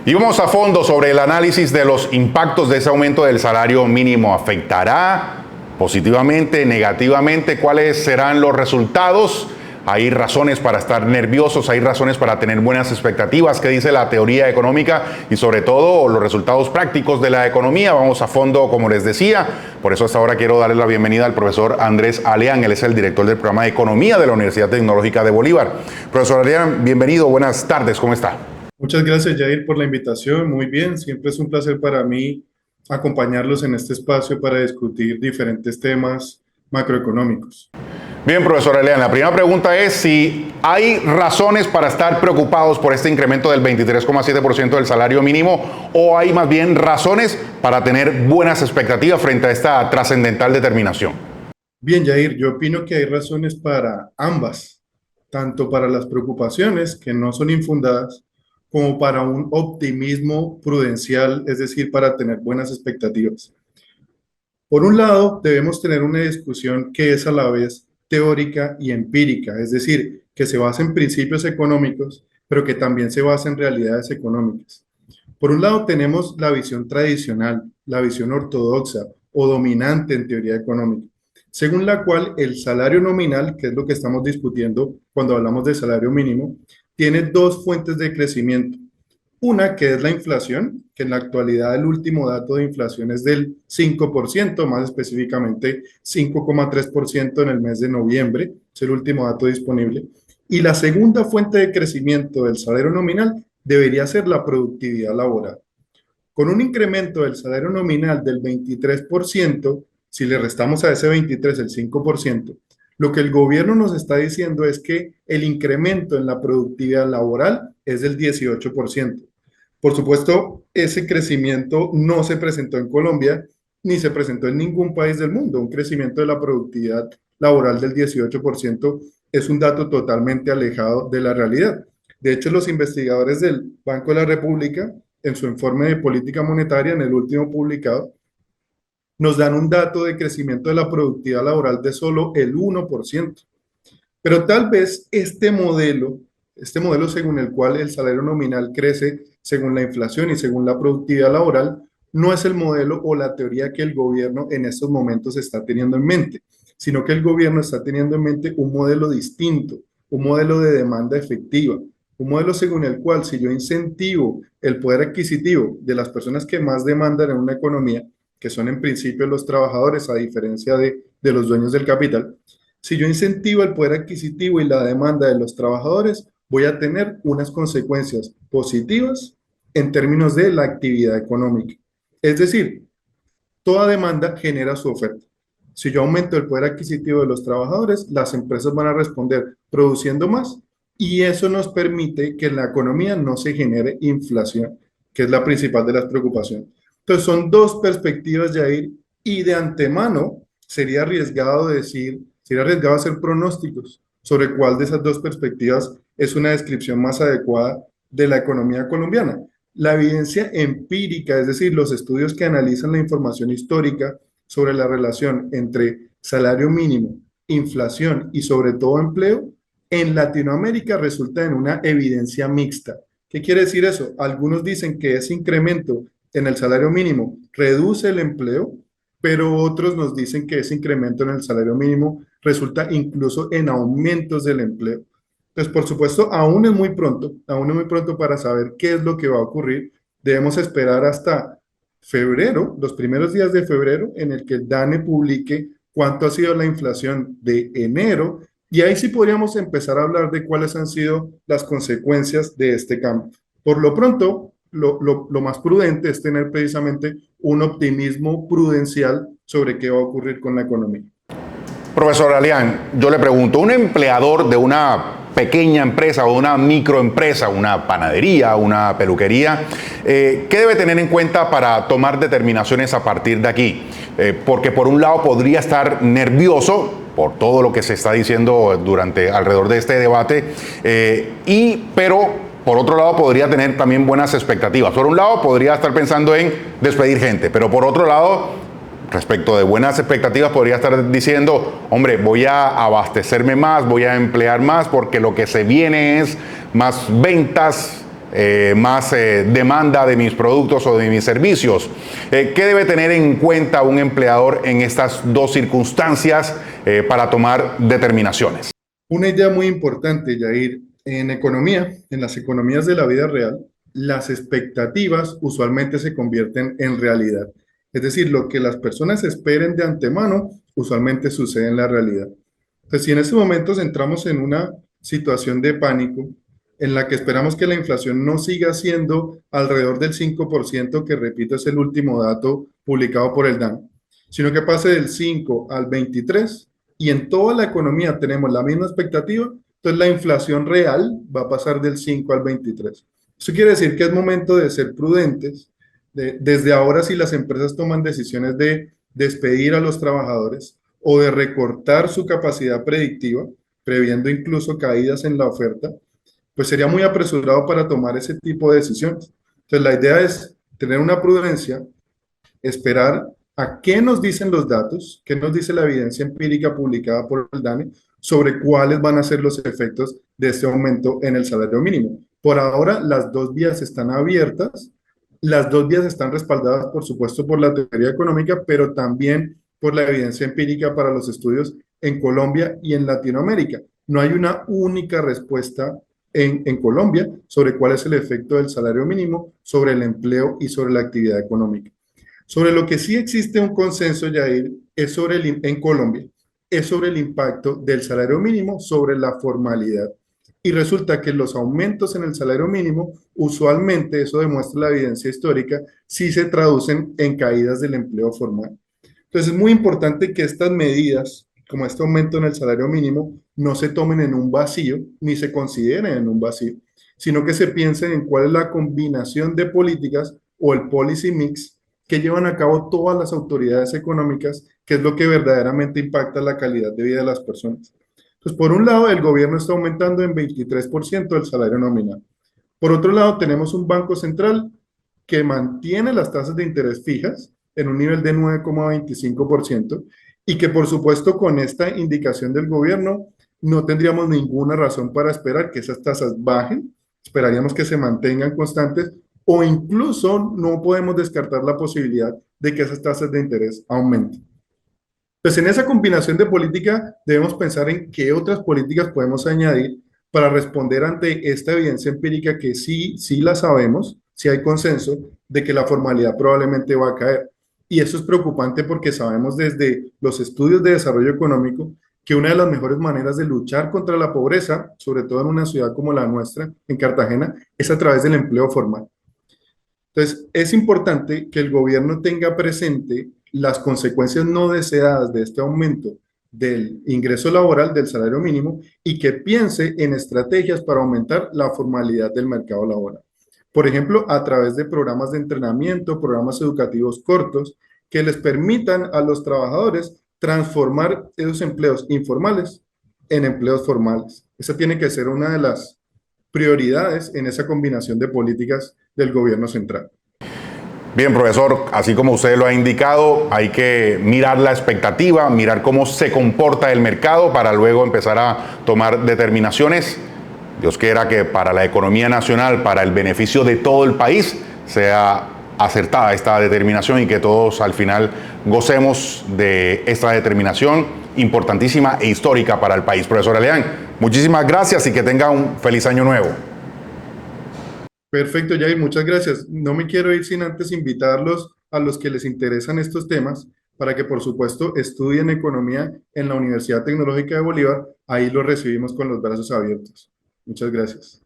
Y vamos a fondo sobre el análisis de los impactos de ese aumento del salario mínimo. ¿Afectará positivamente, negativamente? ¿Cuáles serán los resultados? Hay razones para estar nerviosos, hay razones para tener buenas expectativas. ¿Qué dice la teoría económica? Y sobre todo los resultados prácticos de la economía. Vamos a fondo, como les decía. Por eso hasta ahora quiero darle la bienvenida al profesor Andrés Aleán. Él es el director del programa de Economía de la Universidad Tecnológica de Bolívar. Profesor Aleán, bienvenido. Buenas tardes. ¿Cómo está? Muchas gracias, Jair, por la invitación. Muy bien, siempre es un placer para mí acompañarlos en este espacio para discutir diferentes temas macroeconómicos. Bien, profesor Aleán, la primera pregunta es si hay razones para estar preocupados por este incremento del 23,7% del salario mínimo o hay más bien razones para tener buenas expectativas frente a esta trascendental determinación. Bien, Jair, yo opino que hay razones para ambas, tanto para las preocupaciones que no son infundadas, como para un optimismo prudencial, es decir, para tener buenas expectativas. Por un lado, debemos tener una discusión que es a la vez teórica y empírica, es decir, que se basa en principios económicos, pero que también se basa en realidades económicas. Por un lado, tenemos la visión tradicional, la visión ortodoxa o dominante en teoría económica, según la cual el salario nominal, que es lo que estamos discutiendo cuando hablamos de salario mínimo, tiene dos fuentes de crecimiento. Una que es la inflación, que en la actualidad el último dato de inflación es del 5%, más específicamente 5,3% en el mes de noviembre, es el último dato disponible. Y la segunda fuente de crecimiento del salario nominal debería ser la productividad laboral. Con un incremento del salario nominal del 23%, si le restamos a ese 23 el 5%, lo que el gobierno nos está diciendo es que el incremento en la productividad laboral es del 18%. Por supuesto, ese crecimiento no se presentó en Colombia ni se presentó en ningún país del mundo. Un crecimiento de la productividad laboral del 18% es un dato totalmente alejado de la realidad. De hecho, los investigadores del Banco de la República, en su informe de política monetaria, en el último publicado, nos dan un dato de crecimiento de la productividad laboral de solo el 1%. Pero tal vez este modelo según el cual el salario nominal crece según la inflación y según la productividad laboral, no es el modelo o la teoría que el gobierno en estos momentos está teniendo en mente, sino que el gobierno está teniendo en mente un modelo distinto, un modelo de demanda efectiva, un modelo según el cual si yo incentivo el poder adquisitivo de las personas que más demandan en una economía, que son en principio los trabajadores, a diferencia de los dueños del capital, si yo incentivo el poder adquisitivo y la demanda de los trabajadores, voy a tener unas consecuencias positivas en términos de la actividad económica. Es decir, toda demanda genera su oferta. Si yo aumento el poder adquisitivo de los trabajadores, las empresas van a responder produciendo más y eso nos permite que en la economía no se genere inflación, que es la principal de las preocupaciones. Entonces son dos perspectivas, Jair, y de antemano sería arriesgado hacer pronósticos sobre cuál de esas dos perspectivas es una descripción más adecuada de la economía colombiana. La evidencia empírica, es decir, los estudios que analizan la información histórica sobre la relación entre salario mínimo, inflación y sobre todo empleo, en Latinoamérica resulta en una evidencia mixta. ¿Qué quiere decir eso? Algunos dicen que ese incremento en el salario mínimo reduce el empleo, pero otros nos dicen que ese incremento en el salario mínimo resulta incluso en aumentos del empleo. Pues por supuesto, aún es muy pronto para saber qué es lo que va a ocurrir. Debemos esperar hasta febrero, los primeros días de febrero, en el que el DANE publique cuánto ha sido la inflación de enero, y ahí sí podríamos empezar a hablar de cuáles han sido las consecuencias de este cambio. Por lo pronto, lo más prudente es tener precisamente un optimismo prudencial sobre qué va a ocurrir con la economía. Profesor Aleán, yo le pregunto, un empleador de una pequeña empresa o una microempresa, una panadería, una peluquería, ¿qué debe tener en cuenta para tomar determinaciones a partir de aquí? Porque por un lado podría estar nervioso por todo lo que se está diciendo alrededor de este debate, pero por otro lado podría tener también buenas expectativas. Por un lado podría estar pensando en despedir gente, pero por otro lado, respecto de buenas expectativas, podría estar diciendo, hombre, voy a abastecerme más, voy a emplear más, porque lo que se viene es más ventas, más demanda de mis productos o de mis servicios. ¿Qué debe tener en cuenta un empleador en estas dos circunstancias para tomar determinaciones? Una idea muy importante, Yair, en economía, en las economías de la vida real, las expectativas usualmente se convierten en realidad. Es decir, lo que las personas esperen de antemano usualmente sucede en la realidad. Entonces, si en estos momentos entramos en una situación de pánico en la que esperamos que la inflación no siga siendo alrededor del 5%, que repito es el último dato publicado por el DAN, sino que pase del 5 al 23%, y en toda la economía tenemos la misma expectativa, entonces la inflación real va a pasar del 5 al 23%. Eso quiere decir que es momento de ser prudentes. Desde ahora, si las empresas toman decisiones de despedir a los trabajadores o de recortar su capacidad predictiva, previendo incluso caídas en la oferta, pues sería muy apresurado para tomar ese tipo de decisiones. Entonces, la idea es tener una prudencia, esperar a qué nos dicen los datos, qué nos dice la evidencia empírica publicada por el DANE sobre cuáles van a ser los efectos de este aumento en el salario mínimo. Por ahora, las dos vías están abiertas, las dos vías están respaldadas, por supuesto, por la teoría económica, pero también por la evidencia empírica para los estudios en Colombia y en Latinoamérica. No hay una única respuesta en Colombia sobre cuál es el efecto del salario mínimo sobre el empleo y sobre la actividad económica. Sobre lo que sí existe un consenso, Yair, es sobre en Colombia, es sobre el impacto del salario mínimo sobre la formalidad. Y resulta que los aumentos en el salario mínimo, usualmente, eso demuestra la evidencia histórica, sí se traducen en caídas del empleo formal. Entonces es muy importante que estas medidas, como este aumento en el salario mínimo, no se tomen en un vacío, ni se consideren en un vacío, sino que se piense en cuál es la combinación de políticas o el policy mix que llevan a cabo todas las autoridades económicas, que es lo que verdaderamente impacta la calidad de vida de las personas. Entonces, por un lado, el gobierno está aumentando en 23% el salario nominal. Por otro lado, tenemos un banco central que mantiene las tasas de interés fijas en un nivel de 9,25% y que, por supuesto, con esta indicación del gobierno, no tendríamos ninguna razón para esperar que esas tasas bajen, esperaríamos que se mantengan constantes o incluso no podemos descartar la posibilidad de que esas tasas de interés aumenten. Pues en esa combinación de política debemos pensar en qué otras políticas podemos añadir para responder ante esta evidencia empírica que sí la sabemos, sí hay consenso de que la formalidad probablemente va a caer. Y eso es preocupante porque sabemos desde los estudios de desarrollo económico que una de las mejores maneras de luchar contra la pobreza, sobre todo en una ciudad como la nuestra, en Cartagena, es a través del empleo formal. Entonces, es importante que el gobierno tenga presente las consecuencias no deseadas de este aumento del ingreso laboral, del salario mínimo, y que piense en estrategias para aumentar la formalidad del mercado laboral. Por ejemplo, a través de programas de entrenamiento, programas educativos cortos, que les permitan a los trabajadores transformar esos empleos informales en empleos formales. Esa tiene que ser una de las prioridades en esa combinación de políticas del gobierno central. Bien, profesor, así como usted lo ha indicado, hay que mirar la expectativa, mirar cómo se comporta el mercado para luego empezar a tomar determinaciones. Dios quiera que para la economía nacional, para el beneficio de todo el país, sea acertada esta determinación y que todos al final gocemos de esta determinación importantísima e histórica para el país. Profesor Aleán, muchísimas gracias y que tenga un feliz año nuevo. Perfecto, Jair, muchas gracias. No me quiero ir sin antes invitarlos a los que les interesan estos temas para que, por supuesto, estudien economía en la Universidad Tecnológica de Bolívar. Ahí los recibimos con los brazos abiertos. Muchas gracias.